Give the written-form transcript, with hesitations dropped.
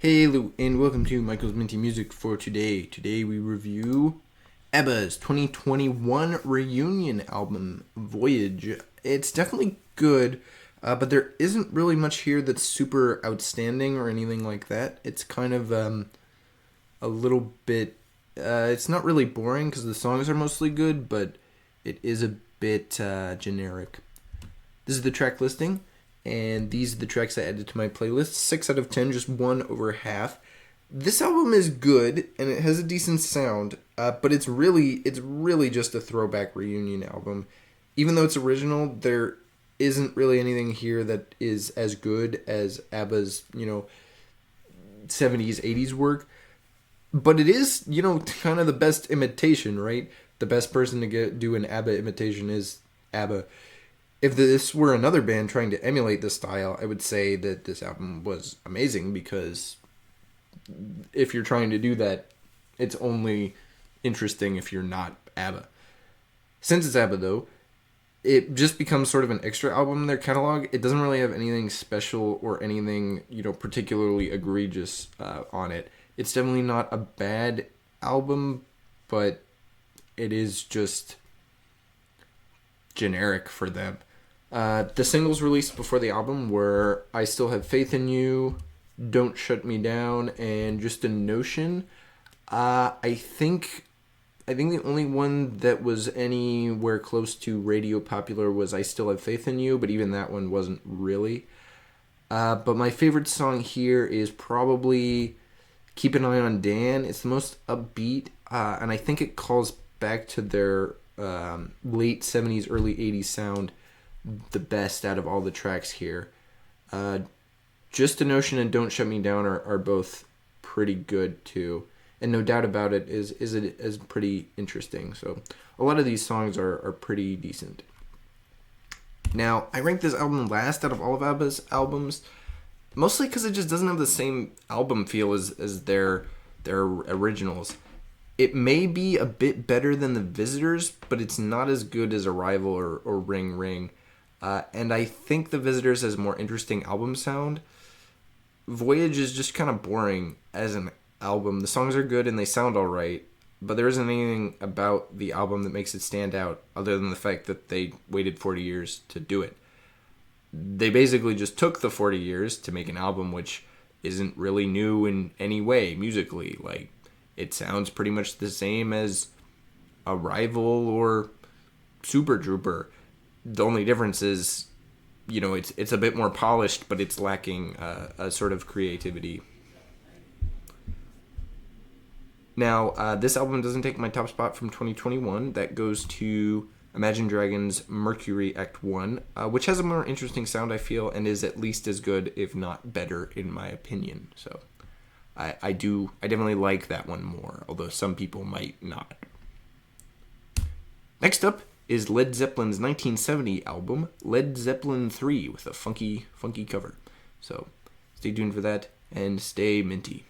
Hey, and welcome to Michael's Minty Music for today. Today we review ABBA's 2021 reunion album, Voyage. It's definitely good, but there isn't really much here that's super outstanding or anything like that. It's kind of a little bit, it's not really boring because the songs are mostly good, but it is a bit generic. This is the track listing. And these are the tracks I added to my playlist. 6 out of 10, just 1 over half. This album is good, and it has a decent sound, but it's really just a throwback reunion album. Even though it's original, there isn't really anything here that is as good as ABBA's, 70s, 80s work. But it is, kind of the best imitation, right? The best person to do an ABBA imitation is ABBA. If this were another band trying to emulate this style, I would say that this album was amazing, because if you're trying to do that, it's only interesting if you're not ABBA. Since it's ABBA, though, it just becomes sort of an extra album in their catalog. It doesn't really have anything special or anything, particularly egregious on it. It's definitely not a bad album, but it is just generic for them. The singles released before the album were I Still Have Faith in You, Don't Shut Me Down, and Just a Notion. I think the only one that was anywhere close to radio popular was I Still Have Faith in You, but even that one wasn't really. But my favorite song here is probably Keep an Eye on Dan. It's the most upbeat, and I think it calls back to their late 70s, early 80s sound the best out of all the tracks here. Just a Notion and Don't Shut Me Down are both pretty good too, and No Doubt About It is pretty interesting. So a lot of these songs are pretty decent. Now, I ranked this album last out of all of ABBA's albums, mostly because it just doesn't have the same album feel as their originals. It may be a bit better than The Visitors, but it's not as good as Arrival or Ring Ring. And I think The Visitors has a more interesting album sound. Voyage is just kind of boring as an album. The songs are good and they sound alright, but there isn't anything about the album that makes it stand out other than the fact that they waited 40 years to do it. They basically just took the 40 years to make an album which isn't really new in any way musically. Like, it sounds pretty much the same as Arrival or Super Trooper. The only difference is, it's a bit more polished, but it's lacking a sort of creativity. Now, this album doesn't take my top spot from 2021. That goes to Imagine Dragons' Mercury Act 1, which has a more interesting sound, I feel, and is at least as good, if not better, in my opinion. So I definitely like that one more, although some people might not. Next up is Led Zeppelin's 1970 album, Led Zeppelin III, with a funky cover. So stay tuned for that, and stay minty.